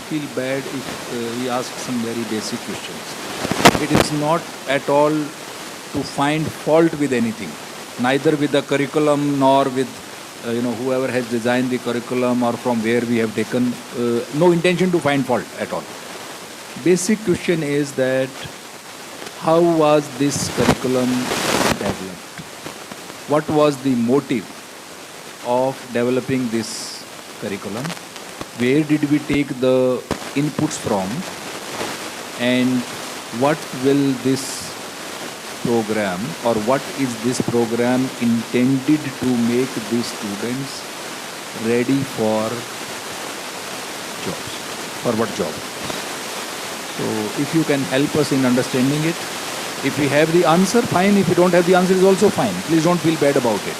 feel bad if we ask some very basic questions. It is not at all to find fault with anything, neither with the curriculum nor with whoever has designed the curriculum or from where we have taken. No intention to find fault at all. Basic question is that how was this curriculum developed? What was the motive of developing this curriculum? Where did we take the inputs from? And what will this program, or what is this program intended to make these students ready for jobs? For what job? So if you can help us in understanding it, if we have the answer, fine. If you don't have the answer, is also fine. Please don't feel bad about it.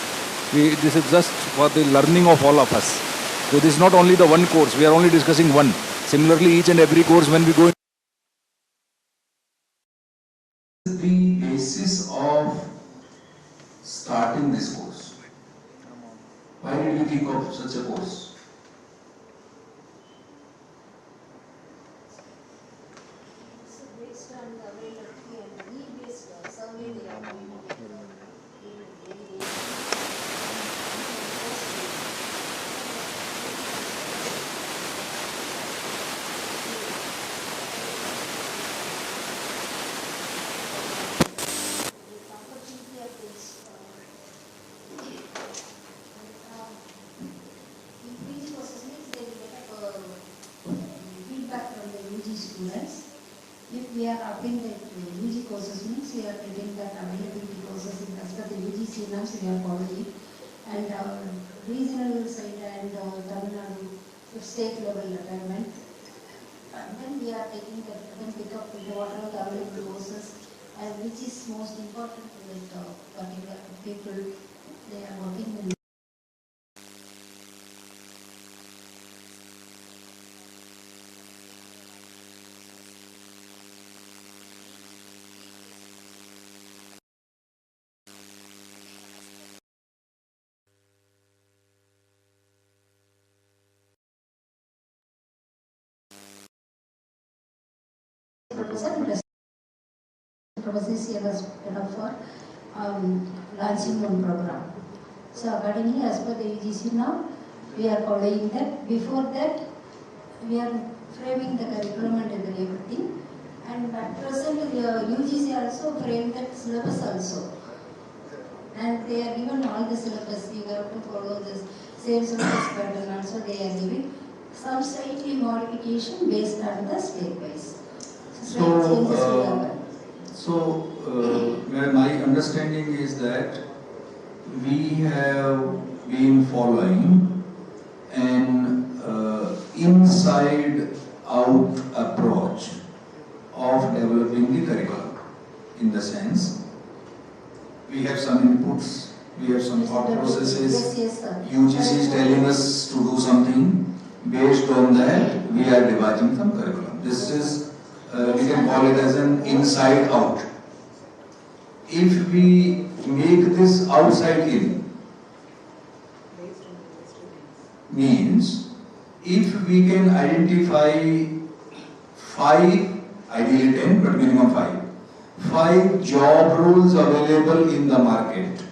This is just for the learning of all of us. So this is not only the one course. We are only discussing one. Similarly, each and every course when we go. The basis of starting this course. Why did you think of such a course? So based on the availability and need-based survey they are doing. If we are upping the UG courses, means we are getting that availability courses in as per the UGC norms we are following, and our regional side and Tamil Nadu state level requirement. And then we are taking that, then pick up what are the available courses and which is most important to the particular people they are working in. This year was enough for launching one program. So accordingly, as per the UGC now, we are following that. Before that, we are framing the curriculum and everything. And at present, UGC also framed that syllabus also. And they are given all the syllabus. You have to follow this same syllabus pattern also. They are giving some slightly modification based on the state wise. So, my understanding is that we have been following an inside-out approach of developing the curriculum. In the sense, we have some inputs, we have some thought processes. Yes, UGC is telling us to do something. Based on that, we are devising some curriculum. This is we can call it as an inside out. If we make this outside in, means if we can identify 5, ideally 10, but minimum 5 job roles available in the market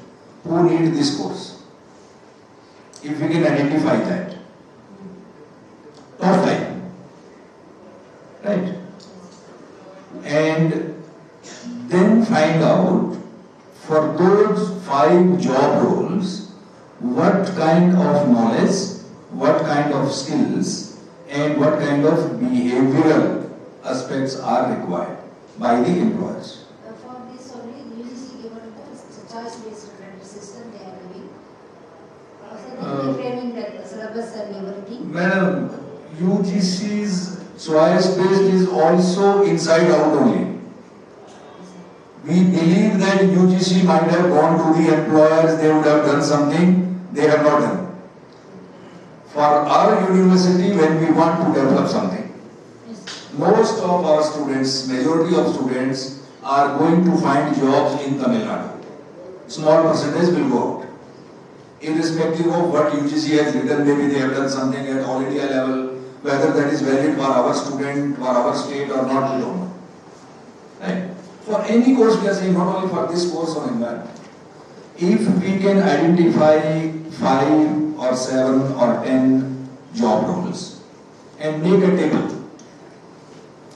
who need this course. If we can identify that, top 5, right? And then find out for those 5 job roles what kind of knowledge, what kind of skills and what kind of behavioral aspects are required by the employers. For this only, UGC given the choice-based credit system they are giving. So they are framing that syllabus and everything. Madam, UGC's choice-based is also inside out only. We believe that UGC might have gone to the employers, they would have done something, they have not done. For our university, when we want to develop something, most of our students, majority of students are going to find jobs in Tamil Nadu. Small percentage will go out. Irrespective of what UGC has written, maybe they have done something at all India level, Whether that is valid for our student or our state or not, we don't know. Right? For any course, we are saying not only for this course on environment. If we can identify 5 or 7 or 10 job roles and make a table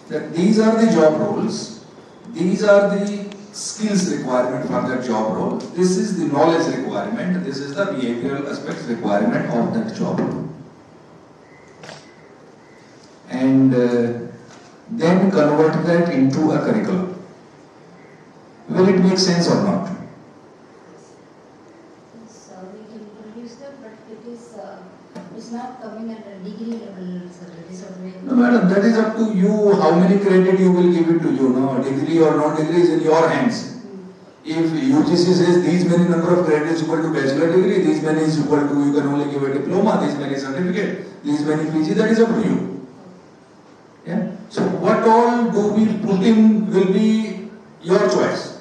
that these are the job roles, these are the skills requirement for that job role, this is the knowledge requirement, this is the behavioral aspects requirement of that job role. And then convert that into a curriculum. Will it make sense or not? So we can produce that, but it's not coming at a degree level, sir. It is a way. No, madam, that is up to you. How many credit you will give it to you? No, degree or non-degree is in your hands. If UGC says these many number of credits equal to bachelor degree, these many is equal to, you can only give a diploma, these many certificate, these many PG, that is up to you. Yeah. So what all do we put in will be your choice.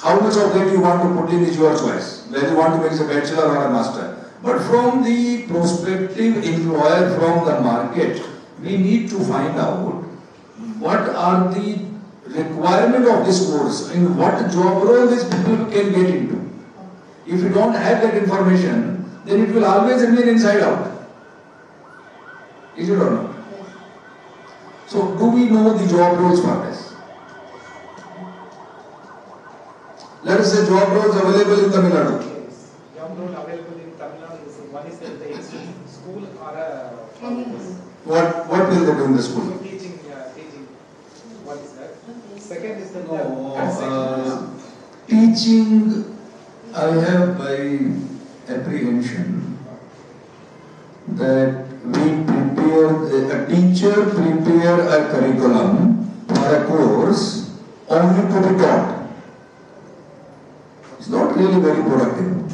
How much of that you want to put in is your choice. Whether you want to make it a bachelor or a master. But from the prospective employer, from the market, we need to find out what are the requirement of this course, in what job role these people can get into. If you don't have that information, then it will always remain inside out. Is it or not? So, do we know the job roles for this? Let us say job roles available in Tamil Nadu. Job role available in Tamil Nadu is one is in the school or a What will they do in the school? teaching. What is that? Second is the Teaching, I have by apprehension that a teacher prepare a curriculum for a course only to be taught. It's not really very productive.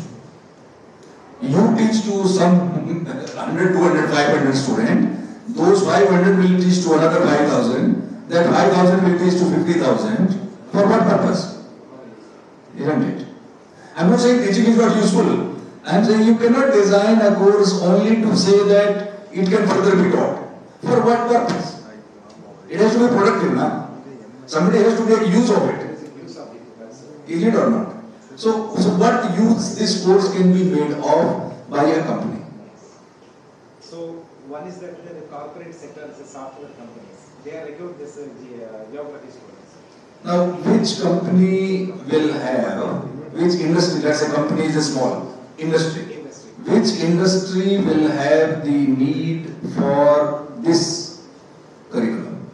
You teach to some 100, 200, 500 students, those 500 will teach to another 5,000, that 5,000 will teach to 50,000. For what purpose? Isn't it? I'm not saying teaching is not useful. I'm saying you cannot design a course only to say that it can further be taught. For what purpose? It has to be productive, na? Somebody has to make use of it. Is it or not? So what use this course can be made of by a company? So one is that the corporate sector is the software companies. They are recruit this geography students. Now, which company will have, which industry, let's say company is a small industry, which industry will have the need for this curriculum?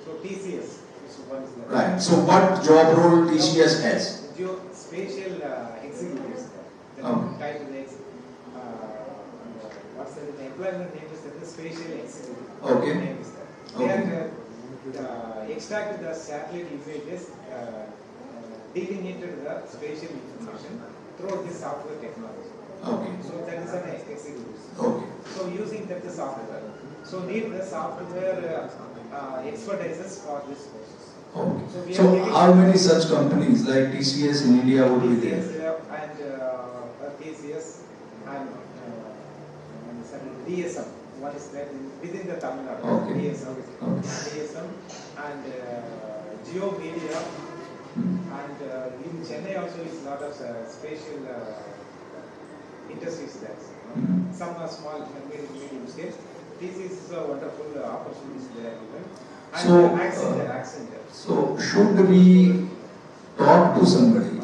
So TCS, so one is that. Right. So what job role TCS has? Spatial executives. The title is what's the employment name is the spatial executive. Okay. Name is that. They are extracted the satellite images, delineated the spatial information through this software technology. Okay. So that is an executive. Okay. So using that the software. So need the software expertises for this process. Okay. So how many such companies like TCS in India would be there? And TCS and DSM. What is that within the Tamil Nadu? Okay. DSM. Okay. DSM and Geo Media and in Chennai also is a lot of spatial industries there. Some are small, medium scale. This is a wonderful opportunities there. And So, so should we talk to somebody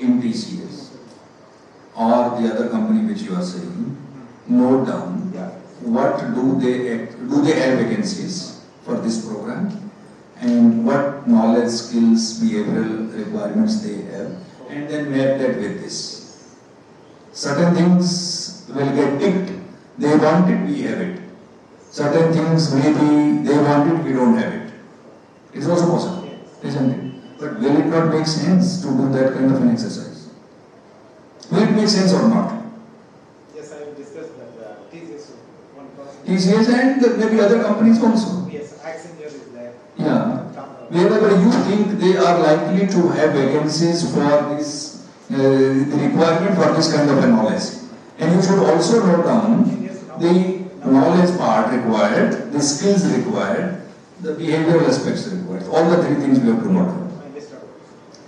in TCS or the other company which you are saying, note down what do they have vacancies for this program and what knowledge, skills, behavioral requirements they have, and then map that with this. Certain things will get ticked, they want it, we have it. Certain things maybe they want it, we don't have it. It's also possible, isn't it? But will it not make sense to do that kind of an exercise? Will it make sense or not? Yes, I will discuss that. TCS, one person. TCS and maybe other companies also. Yes, Accenture is there. Yeah. Wherever you think they are likely to have vacancies for this, the requirement for this kind of a knowledge. And you should also note down the knowledge part required, the skills required, the behavioral aspects required. All the three things we have to note.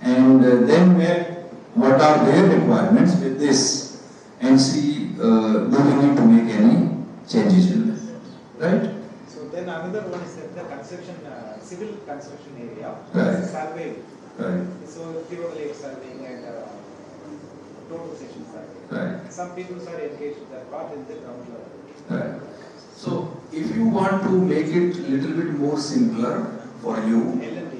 And then map what are their requirements with this and see do we need to make any changes in that. Right? So then another one is that the construction, civil construction area, Right. survey. Right. So theoretic surveying and total section survey. Right. Some people are engaged with that part in the ground level. Right. So if you want to make it little bit more simpler for you, L&D.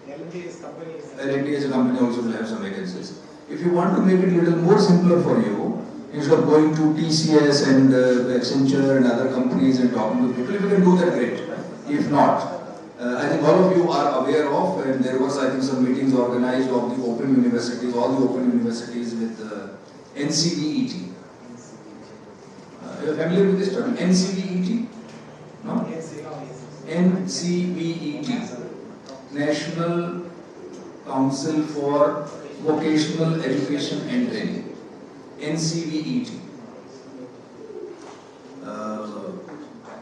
L&D is company. L&D as a company also will have some vacancies. If you want to make it little more simpler for you, instead of going to TCS and Accenture and other companies and talking to people, if you can do that, great. If not, I think all of you are aware of, and there was, I think, some meetings organized of the open universities, all the open universities with NCVET. Are you familiar with this term? NCVET? No? NCVET. National Council for Vocational Education and Training. NCVET.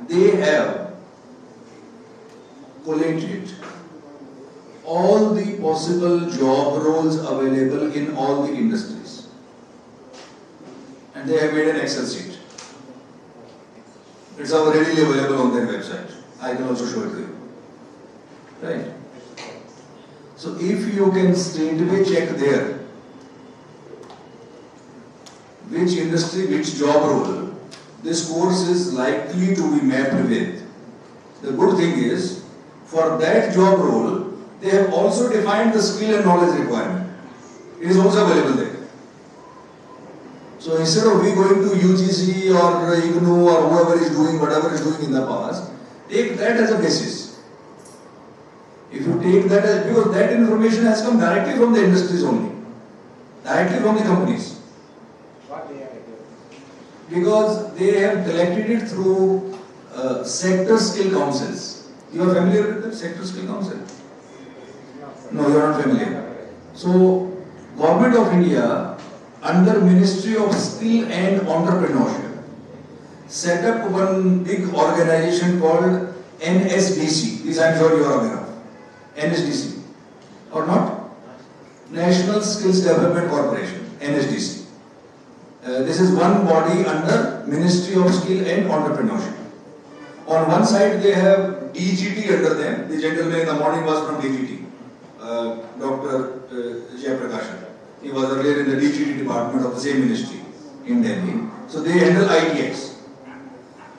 They have collated all the possible job roles available in all the industries. And they have made an Excel sheet. It's already available on their website. I can also show it to you. Right? So if you can straightaway check there, which industry, which job role this course is likely to be mapped with. The good thing is, for that job role, they have also defined the skill and knowledge requirement. It is also available there. So instead of we going to UGC or COL-CEMCA or whoever is doing whatever is doing in the past, take that as a basis. If you take that as, because that information has come directly from the industries only, directly from the companies. What they are doing? Because they have collected it through sector skill councils. You are familiar with the sector skill council? No, you are not familiar. So, Government of India, under Ministry of Skill and Entrepreneurship, set up one big organization called NSDC. This I am sure you are aware of. NSDC. Or not? National Skills Development Corporation. NSDC. This is one body under Ministry of Skill and Entrepreneurship. On one side they have DGT under them. The gentleman in the morning was from DGT, Dr. Jayaprakash. He was earlier in the DGT department of the same ministry in Delhi. So they handle ITX.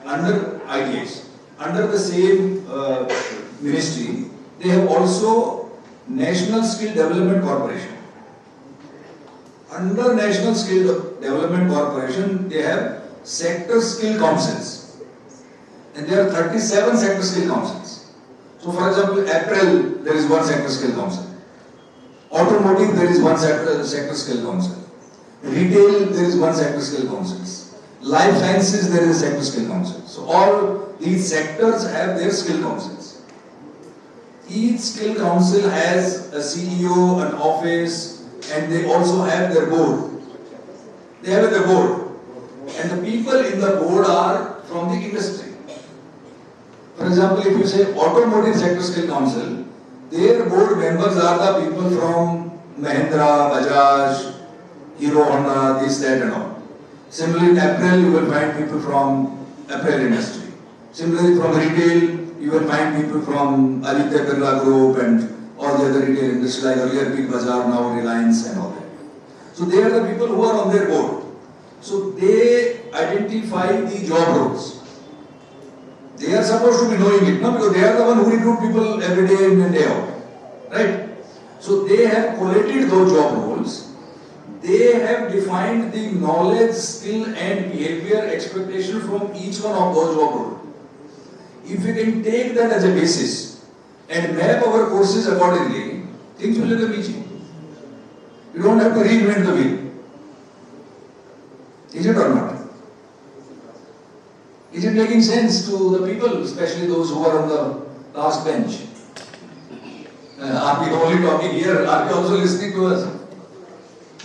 Under ITX, under the same ministry, they have also National Skill Development Corporation. Under National Skill Development Corporation, they have sector skill councils. And there are 37 sector skill councils. So for example, apparel, there is one sector skill council. Automotive, there is one sector skill council. Retail, there is one sector skill council. Life sciences, there is a sector skill council. So all these sectors have their skill councils. Each skill council has a CEO, an office, and they also have their board. They have their board. And the people in the board are from the industry. For example, if you say Automotive Sector Skill Council, their board members are the people from Mahindra, Bajaj, Hero Honda, this, that and all. Similarly, in apparel, you will find people from apparel industry. Similarly, from retail, you will find people from Aditya Birla Group and all the other retail industry like earlier Big Bazaar, now Reliance and all that. So they are the people who are on their board. So they identify the job roles. They are supposed to be knowing it, no? Because they are the one who recruit people every day in and day out. Right? So they have collated those job roles. They have defined the knowledge, skill and behavior expectation from each one of those job roles. If we can take that as a basis and map our courses accordingly, things will become easy. You don't have to reinvent the wheel. Is it or not? Is it making sense to the people, especially those who are on the last bench? Are we only talking here? Are we also listening to us?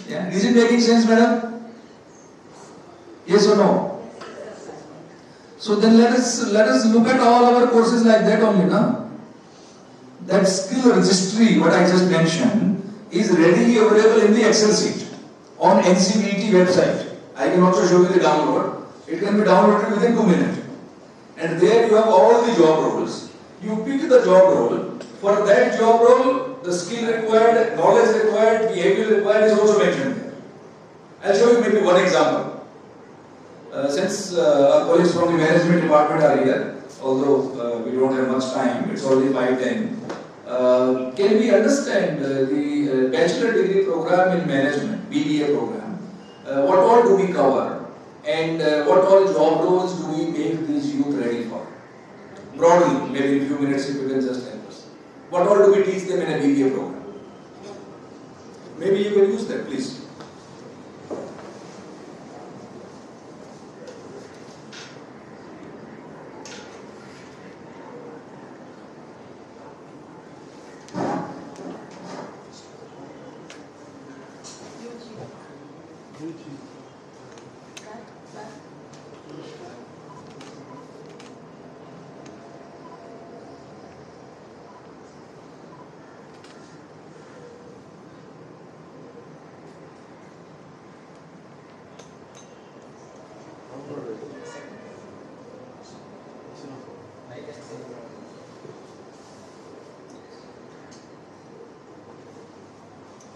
Yeah. Is it making sense, madam? Yes or no? So then let us look at all our courses like that only, na? That skill registry, what I just mentioned, is readily available in the Excel sheet on NCVT website. I can also show you the download. It can be downloaded within 2 minutes. And there you have all the job roles. You pick the job role. For that job role, the skill required, knowledge required, behavior required is also mentioned there. I'll show you maybe one example. Since our colleagues from the management department are here, although we don't have much time, it's only 5:10. Can we understand the bachelor degree program in management, BBA program? What all do we cover? And what all job roles do we make these youth ready for? Broadly, maybe in a few minutes if you can just help us. What all do we teach them in a BBA program? Maybe you can use that, please.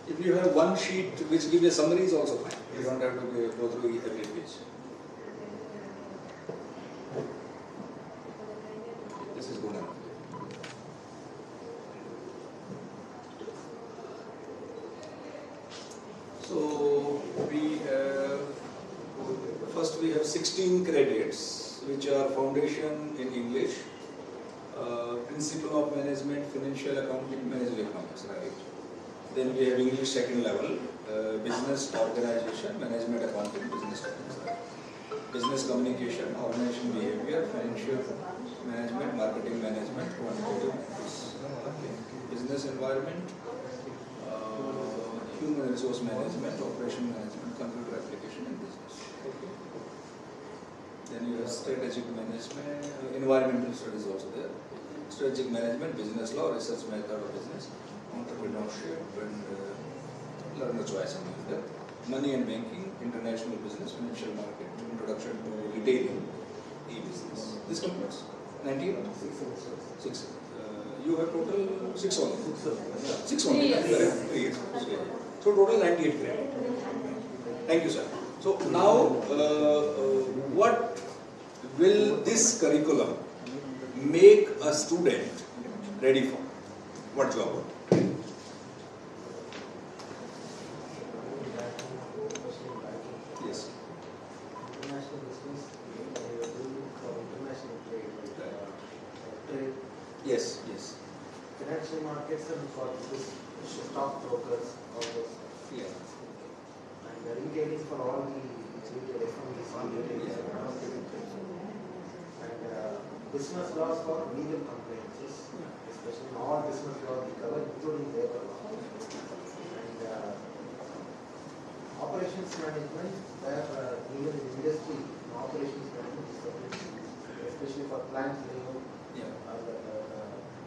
If you have one sheet which gives a summary is also fine. You don't have to go through every page. This is good enough. So first we have 16 credits which are foundation in English, principle of management, financial accounting, management economics, right? Then we have English second level, business organization, management accounting, business communication, organization behavior, financial management, marketing management, quantitative business environment, human resource management, operation management, computer application and business. Okay. Then you have strategic management, environmental studies also there, strategic management, business law, research method of business, entrepreneurship and learner choice and that. Money and banking, international business, financial market, introduction to retailing, e-business. This completes 98? 6. You have total 6 only. 6 only. 3 years. 3 years. So total 98 credit. Thank you, sir. So now, what will this curriculum make a student ready for? What job? Yes. International business, for international trade. Yes, yes. Financial markets and for this stock brokers, all those. Yeah. And retailing for all the retail FMEs, and business laws for legal compliances, especially all business laws we cover, including labor law. And operations management, where even in industry, operations management is separate, especially for plant layout,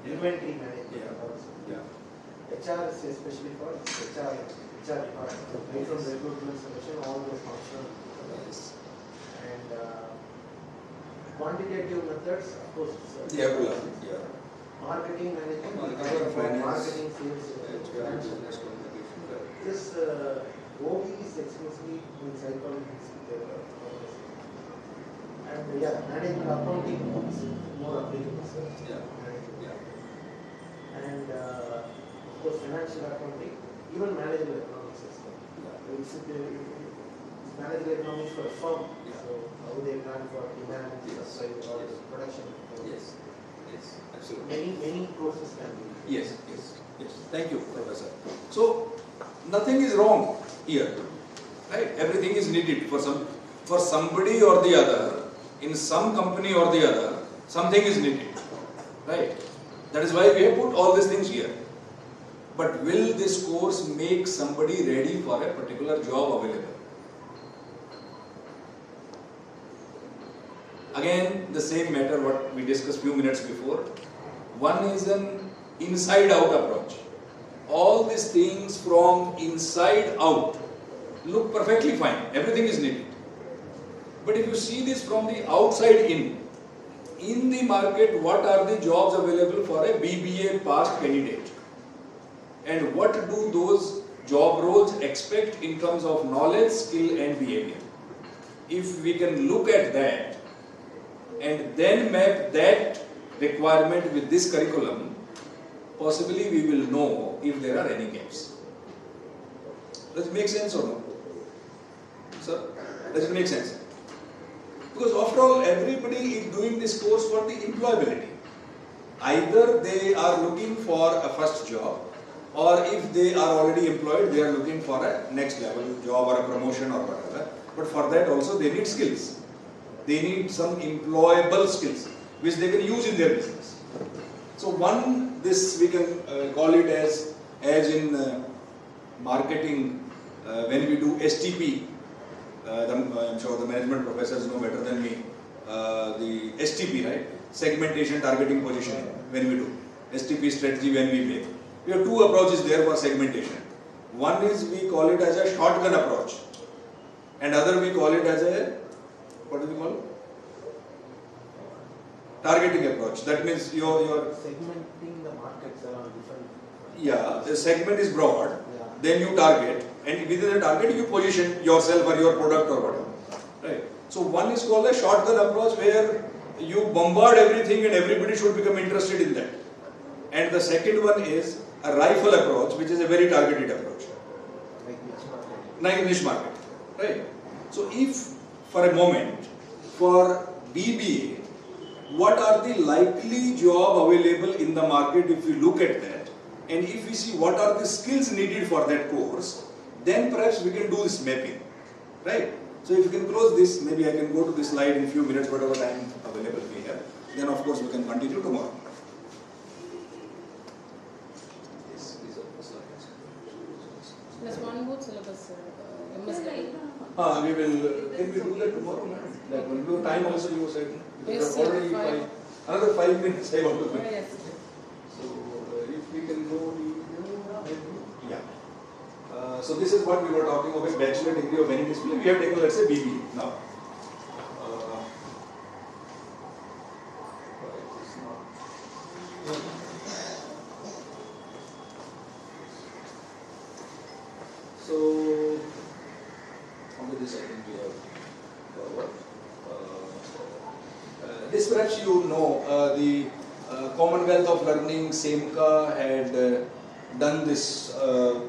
inventory management also. HR is especially for HR department, right from recruitment selection, all those functional. And quantitative methods, of course. Marketing management, marketing, sales, financial. This OB is exclusively in psychology. And management accounting is more applicable. And of course, financial accounting, even managerial economics system. It's managerial economics for a firm. So how they plan for demand, supply, or production. Yes, absolutely. Many courses can be. Yes. Thank you, Professor. So nothing is wrong here, right? Everything is needed for somebody or the other, in some company or the other, something is needed, right? That is why we have put all these things here. But will this course make somebody ready for a particular job available? Again, the same matter what we discussed few minutes before. One is an inside-out approach. All these things from inside out look perfectly fine. Everything is needed. But if you see this from the outside in the market, what are the jobs available for a BBA passed candidate? And what do those job roles expect in terms of knowledge, skill and behavior? If we can look at that and then map that requirement with this curriculum, possibly we will know if there are any gaps. Does it make sense or no? Sir, does it make sense? Because after all, everybody is doing this course for the employability. Either they are looking for a first job, or if they are already employed, they are looking for a next level job or a promotion or whatever. But for that also they need skills. They need some employable skills which they can use in their business. So one, this we can call it as in marketing, when we do STP, I'm sure the management professors know better than me, the STP, right? Segmentation, targeting, positioning, when we do. STP strategy when we make. We have two approaches there for segmentation. One is we call it as a shotgun approach, and other we call it as a, what do we call it? Targeting approach. That means your Segmenting the markets around different. Yeah, the segment is broad, Yeah. then you target, and within the target you position yourself or your product or whatever. Right. So one is called a shotgun approach, where you bombard everything and everybody should become interested in that. And the second one is a rifle approach, which is a very targeted approach. Like niche market. Like niche market. Right. So if for a moment, for BBA, what are the likely job available in the market if we look at that, and if we see what are the skills needed for that course, then perhaps we can do this mapping. Right. So if you can close this, maybe I can go to this slide in a few minutes, whatever time available we have. Then of course we can continue tomorrow. Plus one more syllabus, MS. We will, can we do that tomorrow? That one, your time also you said. Yes, Already sir, another 5 minutes I want to do. Yes. So if we can go, yeah. So this is what we were talking about, bachelor degree of any discipline. We have taken, let's say, BBA now. So under this, I think we have covered. This perhaps you know, the Commonwealth of Learning, COL-CEMCA, had done this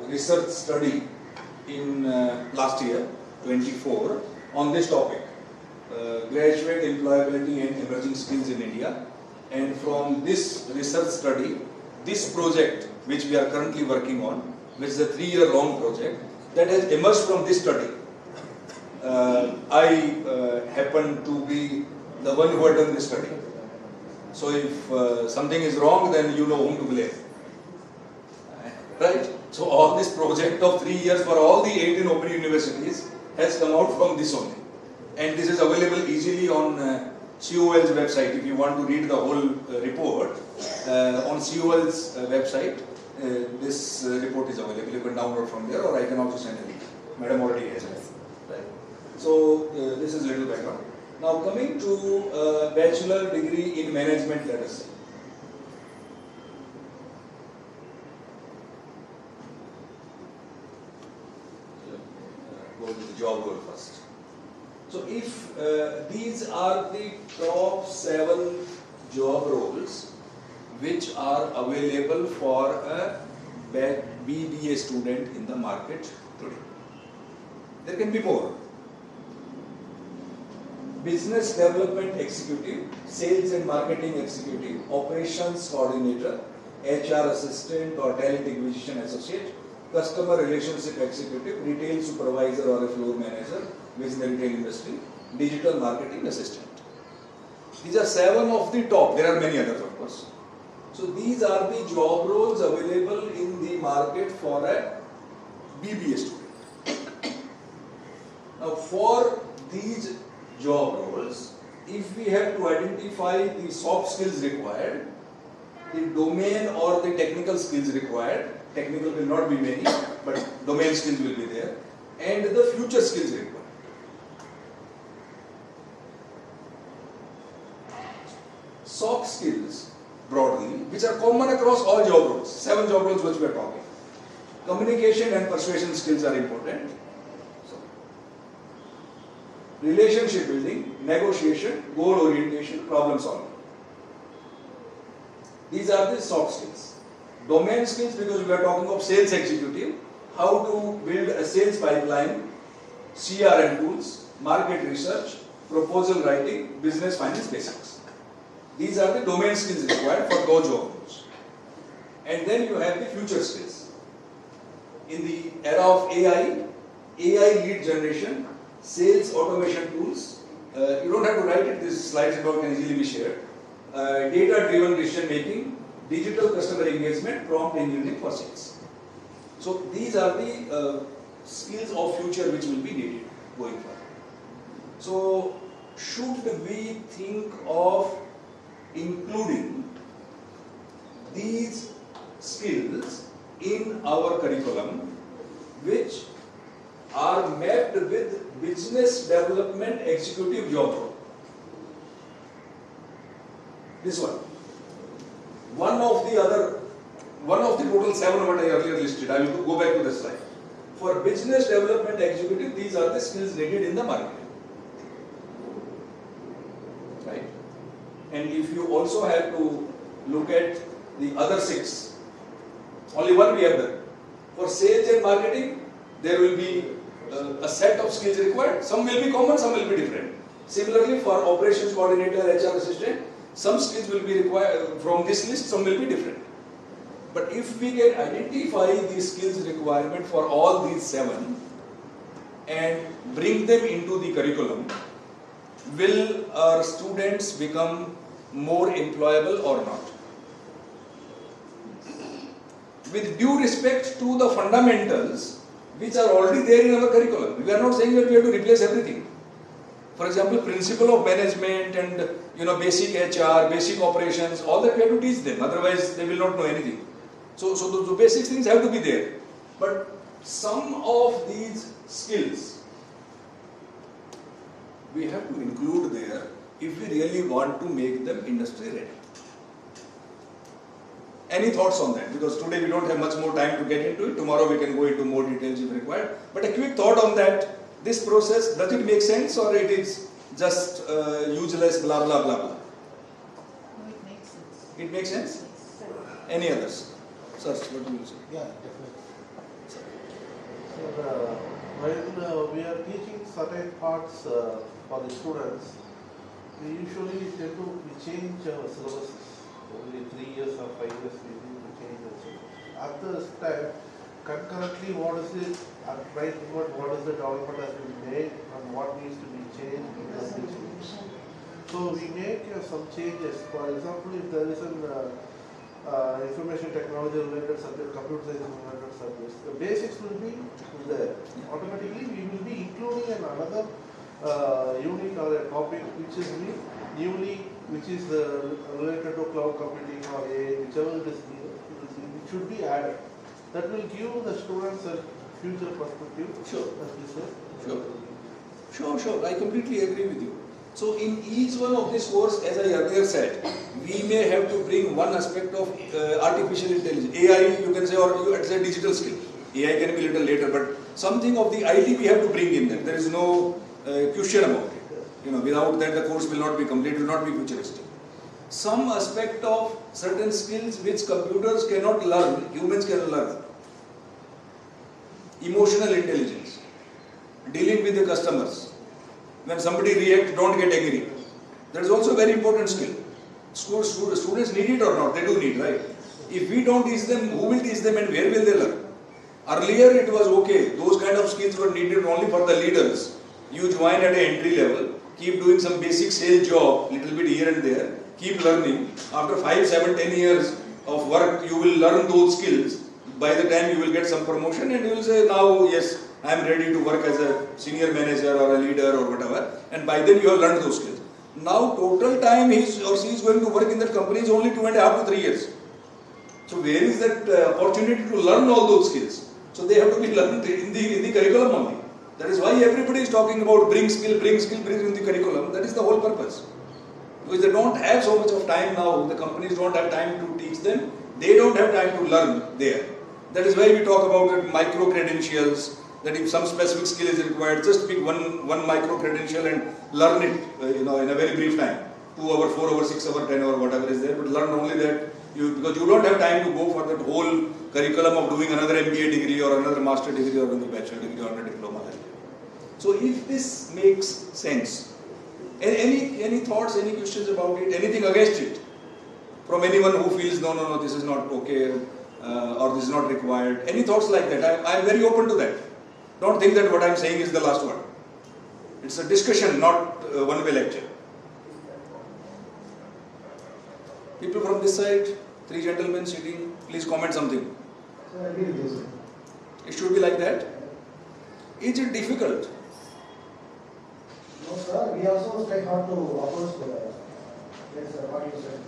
research study in last year, 24, on this topic, graduate employability and emerging skills in India. And from this research study, this project which we are currently working on, which is a 3-year-long project, that has emerged from this study. I happen to be the one who had done this study. So if something is wrong, then you know whom to blame. Right? So all this project of 3 years for all the 18 open universities has come out from this only. And this is available easily on COL's website. If you want to read the whole report, on COL's website, this report is available. You can download from there, or I can also send a link. Madam already has it. Right. So this is little background. Now coming to bachelor degree in management, let us see. Go with the job role first. So if these are the top 7 job roles which are available for a BBA student in the market today. There can be more. Business Development Executive, Sales and Marketing Executive, Operations Coordinator, HR Assistant or Talent Acquisition Associate, Customer Relationship Executive, Retail Supervisor or a Floor Manager, which is the retail industry, Digital Marketing Assistant. These are 7 of the top. There are many others, of course. So these are the job roles available in the market for a BBA student. Now for these job roles, if we have to identify the soft skills required, the domain or the technical skills required, technical will not be many, but domain skills will be there, and the future skills required. Soft skills, broadly, which are common across all job roles, 7 job roles which we are talking. Communication and persuasion skills are important. So, relationship building, negotiation, goal orientation, problem solving. These are the soft skills. Domain skills, because we are talking of sales executive, how to build a sales pipeline, CRM tools, market research, proposal writing, business finance basics. These are the domain skills required for those job roles. And then you have the future skills. In the era of AI lead generation, sales automation tools, you don't have to write it, this slide can easily be shared. Data-driven decision making, digital customer engagement, prompt engineering for sales. So these are the skills of future which will be needed going forward. So should we think of including these skills in our curriculum which are mapped with business development executive job role? This one. One of the total 7 what I earlier listed. I will go back to this slide. For business development executive, these are the skills needed in the market. Right? And if you also have to look at the other 6, only one we have done. For sales and marketing, there will be a set of skills required. Some will be common, some will be different. Similarly, for operations coordinator, HR assistant, some skills will be required from this list, some will be different. But if we can identify the skills requirement for all these 7 and bring them into the curriculum, will our students become more employable or not? With due respect to the fundamentals which are already there in our curriculum. We are not saying that we have to replace everything. For example, principle of management and basic HR, basic operations, all that we have to teach them. Otherwise, they will not know anything. So the basic things have to be there. But some of these skills we have to include there if we really want to make them industry ready. Any thoughts on that? Because today we don't have much more time to get into it. Tomorrow we can go into more details if required. But a quick thought on that. This process, does it make sense or it is just useless, blah, blah, blah, blah? No, it makes sense. It makes sense? Any others? Sir, what do you say? Yeah, definitely. So when we are teaching certain parts for the students, we usually tend to change our syllabuses. Only 3 years or 5 years we need to change the syllabus. At this time, concurrently, what is it? At right moment, what is the development has been made and what needs to be changed? So we make some changes. For example, if there is an information technology related subject, computer science related subjects, the basics will be there. Automatically, we will be including another unit or a topic which is which is related to cloud computing or AI, whichever it is needed, it should be added. That will give the students a future perspective. Sure. As we say. Sure. I completely agree with you. So in each one of this course, as I earlier said, we may have to bring one aspect of artificial intelligence. AI, you can say, or it's a digital skill. AI can be a little later, but something of the IT we have to bring in there. There is no question about it. Without that the course will not be complete, will not be futuristic. Some aspect of certain skills which computers cannot learn, humans can learn. Emotional intelligence, dealing with the customers. When somebody reacts, don't get angry. That is also a very important skill. Students need it or not? They do need, right? If we don't teach them, who will teach them and where will they learn? Earlier it was okay, those kind of skills were needed only for the leaders. You join at an entry level, keep doing some basic sales job, little bit here and there, keep learning. After 5, 7, 10 years of work, you will learn those skills. By the time you will get some promotion and you will say, now yes, I am ready to work as a senior manager or a leader or whatever. And by then you have learned those skills. Now total time he or she is going to work in that company is only 2.5 to 3 years. So where is that opportunity to learn all those skills? So they have to be learned in the curriculum only. That is why everybody is talking about bring skill in the curriculum. That is the whole purpose. Because they don't have so much of time now, the companies don't have time to teach them, they don't have time to learn there. That is why we talk about micro credentials, that if some specific skill is required, just pick one micro credential and learn it in a very brief time. 2 hour, 4 hour, 6 hour, 10 hour, whatever is there, but learn only that, because you don't have time to go for that whole curriculum of doing another MBA degree or another master degree or another bachelor degree or another diploma. So if this makes sense, any thoughts, any questions about it, anything against it, from anyone who feels no, this is not okay or this is not required, any thoughts like that, I am very open to that. Don't think that what I am saying is the last word. It's a discussion, not one-way lecture. People from this side, 3 gentlemen sitting, please comment something. So I agree with you, sir. It should be like that. Is it difficult? No, sir. We also try hard to oppose what you said.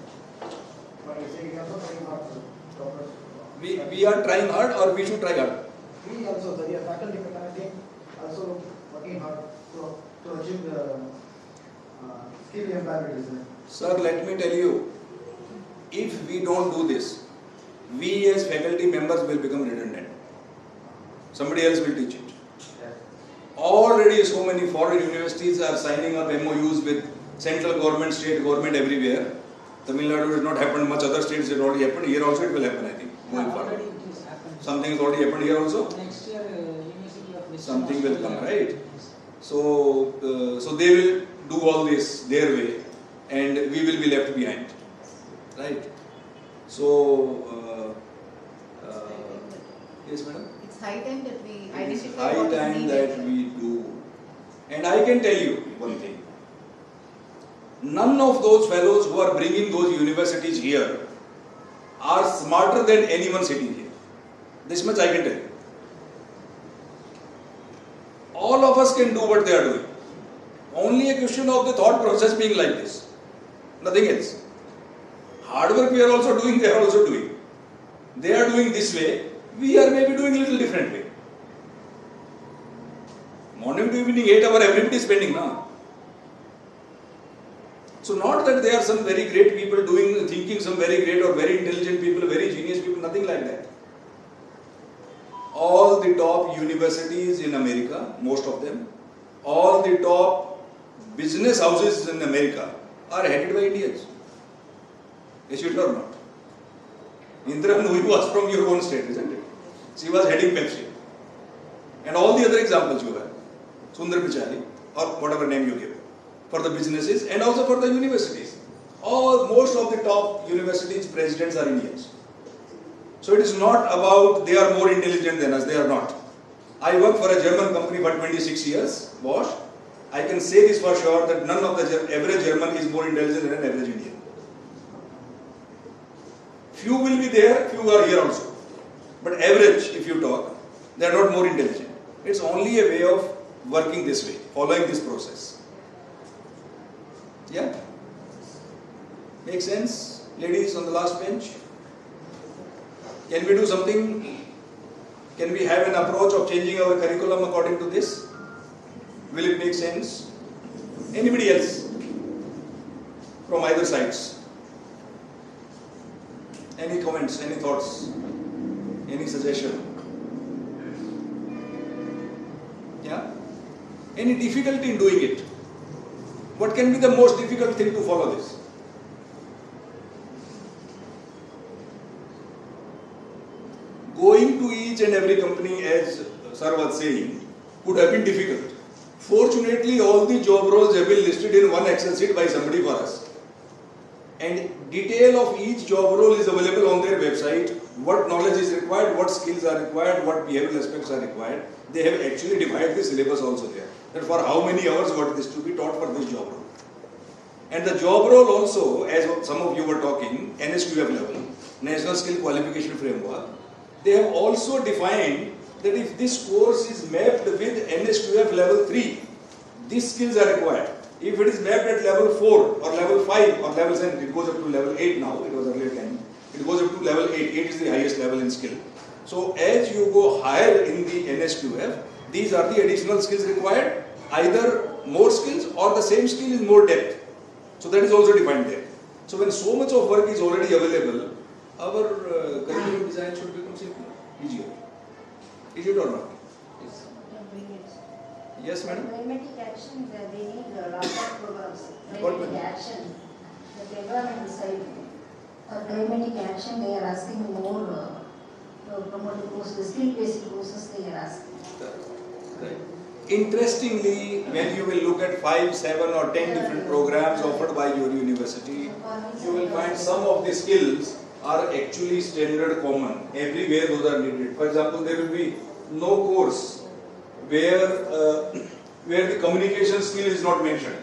What you say, we also try hard to oppose. We are trying hard, or we should try hard? We also, the faculty fraternity, also working hard to achieve the skill employability, sir. Sir, let me tell you, if we don't do this, we as faculty members will become redundant. Somebody else will teach it. Already so many foreign universities are signing up MOUs with central government, state government everywhere. Tamil Nadu has not happened, much other states it already happened. Here also it will happen, I think, going forward. Something has already happened here also? Next year, University of Western Something will come, Australia. right? So, so they will do all this their way and we will be left behind, right? So, yes madam? It's high time that we It is identify high what is time needed. that we do. And I can tell you one thing. None of those fellows who are bringing those universities here are smarter than anyone sitting here. This much I can tell you. All of us can do what they are doing. Only a question of the thought process being like this. Nothing else. Hard work we are also doing, they are also doing. They are doing this way, we are maybe doing a little different way. Morning to evening, 8 hours everybody is spending now. So not that they are some very great people thinking some very great or very intelligent people, very genius people, nothing like that. All the top universities in America, most of them, all the top business houses in America are headed by Indians. Is it or not? Indra Nooyi was from your own state, isn't it? She was heading Pepsi. And all the other examples you have, Sundar Pichai, or whatever name you give, for the businesses and also for the universities. Most of the top universities presidents are Indians. So it is not about they are more intelligent than us, they are not. I worked for a German company for 26 years, Bosch. I can say this for sure that none of the average German is more intelligent than an average Indian. Few will be there, few are here also. But average, if you talk, they are not more intelligent. It's only a way of working this way, following this process. Yeah? Make sense? Ladies on the last bench? Can we do something? Can we have an approach of changing our curriculum according to this? Will it make sense? Anybody else? From either sides? Any comments, any thoughts, any suggestion? Yeah? Any difficulty in doing it? What can be the most difficult thing to follow this? Going to each and every company, as sir was saying, would have been difficult. Fortunately, all the job roles have been listed in one Excel sheet by somebody for us. And detail of each job role is available on their website. What knowledge is required, what skills are required, what behavioral aspects are required. They have actually divided the syllabus also there. That for how many hours what is to be taught for this job role. And the job role also, as some of you were talking, NSQF level, National Skill Qualification Framework, they have also defined that if this course is mapped with NSQF level 3, these skills are required. If it is mapped at level 4 or level 5 or level 7, it goes up to level 8 now, it was earlier 10. It goes up to level 8. 8 is the highest level in skill. So as you go higher in the NSQF, these are the additional skills required, either more skills or the same skill in more depth. So that is also defined there. So when so much of work is already available, our curriculum design should become simpler, easier. Is it or not? Yes, madam? Climatic action, they need a lot of programs. What Climatic action, the environmental side. For climatic action, they are asking more promoting courses, skill-based courses they are asking. Right. Interestingly, when you will look at 5, 7 or 10 different programs offered by your university, you will find some of the skills are actually standard common. Everywhere those are needed. For example, there will be no course where the communication skill is not mentioned.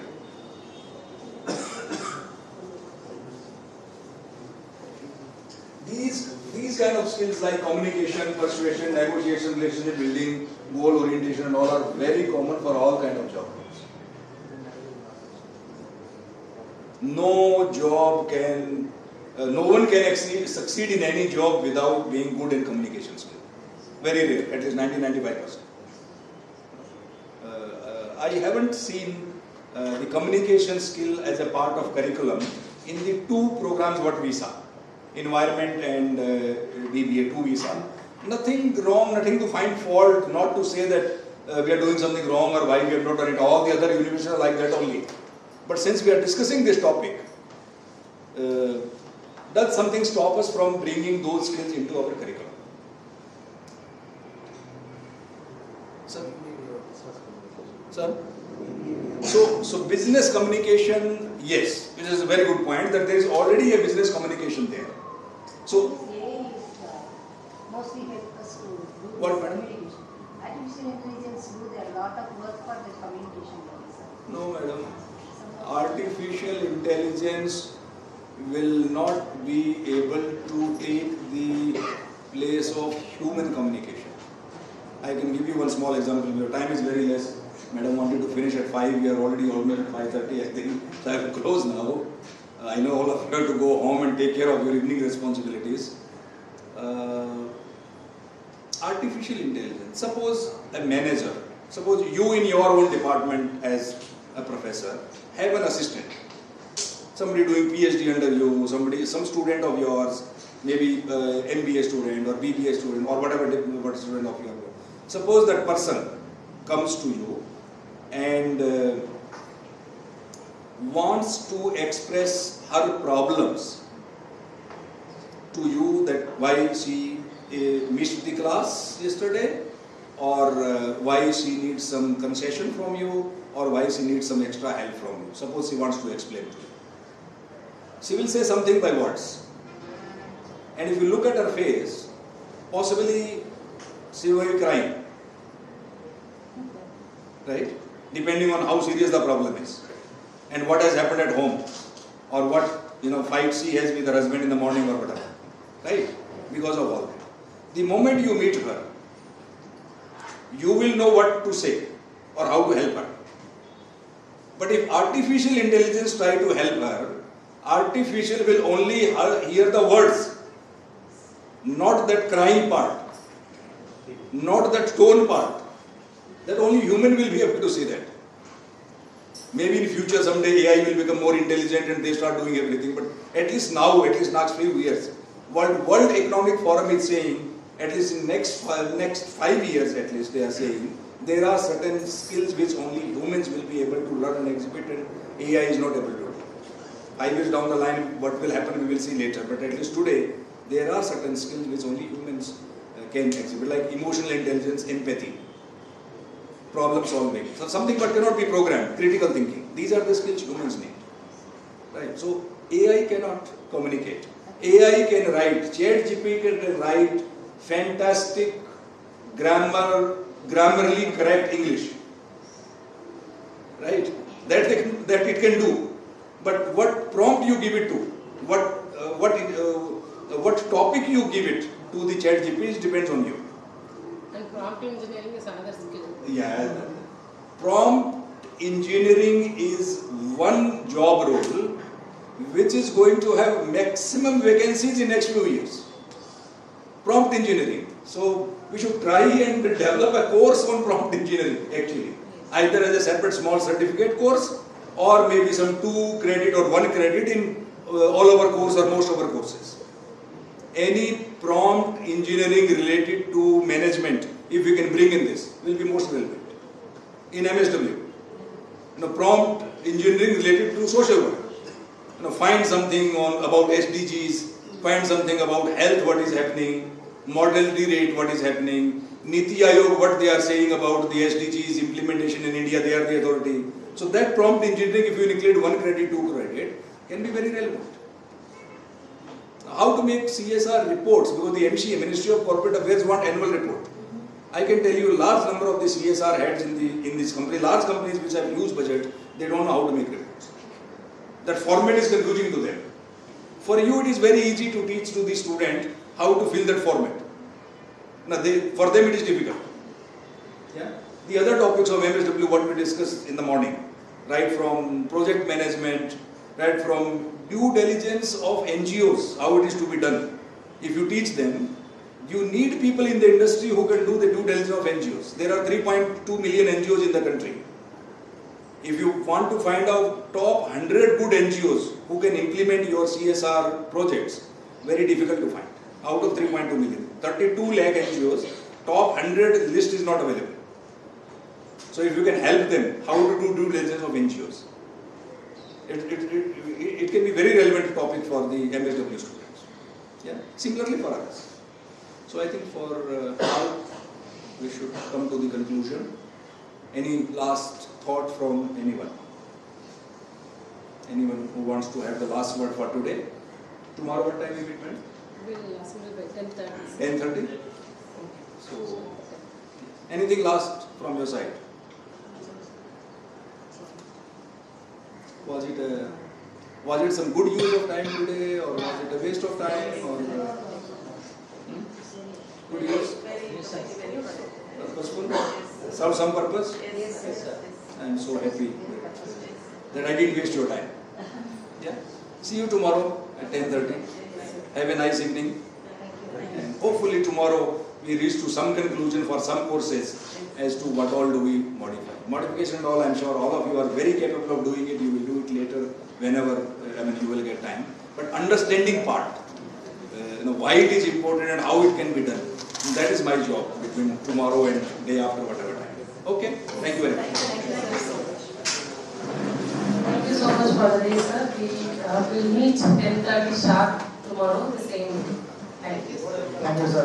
These kind of skills like communication, persuasion, negotiation, relationship building, goal orientation and all are very common for all kind of jobs. No one can succeed in any job without being good in communication skill. Very rare, at least 90-95%. I haven't seen the communication skill as a part of curriculum in the two programs what we saw, environment and DBA, 2 we saw. Nothing wrong, nothing to find fault, not to say that we are doing something wrong or why we have not done it. All the other universities are like that only. But since we are discussing this topic, does something stop us from bringing those skills into our curriculum? Sir? So business communication, yes, which is a very good point, that there is already a business communication there. So, Mostly help us to do what, madam? communication. Artificial intelligence do a lot of work for the communication. No, madam. Artificial intelligence will not be able to take the place of human communication. I can give you one small example. Your time is very less. Madam wanted to finish at 5. We are already almost at 5:30, I think. So I have to close now. I know all of you have to go home and take care of your evening responsibilities. Artificial intelligence. Suppose a manager, suppose you in your own department as a professor have an assistant. Somebody doing PhD under you, some student of yours, maybe MBA student or BBA student or whatever student of yours. Suppose that person comes to you and wants to express her problems to you, that why she missed the class yesterday, or why she needs some concession from you, or why she needs some extra help from you. Suppose she wants to explain to you. She will say something by words. And if you look at her face, possibly she will be crying. Right? Depending on how serious the problem is. And what has happened at home. Or what, fight she has with her husband in the morning or whatever. Right? Because of all that. The moment you meet her, you will know what to say or how to help her. But if artificial intelligence try to help her, artificial will only hear the words, not that crying part, not that tone part. That only human will be able to say that. Maybe in future someday AI will become more intelligent and they start doing everything. But at least now, at least next few years, World Economic Forum is saying, at least in next 5 years at least, they are saying, there are certain skills which only humans will be able to learn and exhibit and AI is not able to do. 5 years down the line, what will happen we will see later. But at least today, there are certain skills which only humans can exhibit, like emotional intelligence, empathy, problem solving. So something but cannot be programmed, critical thinking. These are the skills humans need. Right? So AI cannot communicate. AI can write, ChatGPT can write fantastic grammarly correct English. Right? That it can do. But what prompt you give it to, what topic you give it to the ChatGPT depends on you. And prompt engineering is another skill. Yeah. Prompt engineering is one job role which is going to have maximum vacancies in next few years. Prompt engineering. So we should try and develop a course on prompt engineering actually. Either as a separate small certificate course or maybe some 2 credit or 1 credit in all our course or most of our courses. Any prompt engineering related to management, if we can bring in this, will be most relevant. In MSW, prompt engineering related to social work. Find something about SDGs, find something about health, what is happening, mortality rate, what is happening, Niti Aayog, what they are saying about the SDGs implementation in India, they are the authority. So that prompt engineering, if you include 1 credit, 2 credit, can be very relevant. How to make CSR reports, because the MCA, Ministry of Corporate Affairs, want annual report. I can tell you a large number of the CSR heads in this company, large companies which have huge budget, they don't know how to make reports. That format is confusing to them. For you, it is very easy to teach to the student how to fill that format. Now, for them, it is difficult. Yeah? The other topics of MSW, what we discussed in the morning, right from project management, right from due diligence of NGOs, how it is to be done. If you teach them, you need people in the industry who can do the due diligence of NGOs. There are 3.2 million NGOs in the country. If you want to find out top 100 good NGOs who can implement your CSR projects, very difficult to find. Out of 3.2 million, 32 lakh NGOs, top 100 list is not available. So if you can help them how to do due diligence of NGOs, it can be very relevant topic for the MSW students. Yeah, similarly for others. So I think for now we should come to the conclusion. Any last thought from anyone? Anyone who wants to have the last word for today? Tomorrow what time is it? We'll assemble by 10:30. 10:30? So, anything last from your side? Was it some good use of time today, or was it a waste of time, or good use? Purposeful? Serve some purpose? I am so happy that I didn't waste your time. Yeah. See you tomorrow at 10:30. Have a nice evening. And hopefully tomorrow we reach to some conclusion for some courses as to what all do we modify. Modification and all, I am sure all of you are very capable of doing it. You will do it later whenever you will get time. But understanding part, why it is important and how it can be done. That is my job between tomorrow and day after, whatever time. Okay, thank you very much. Thank you so much for the day, sir. We will meet 10:30 sharp tomorrow, the same time. Thank you, sir.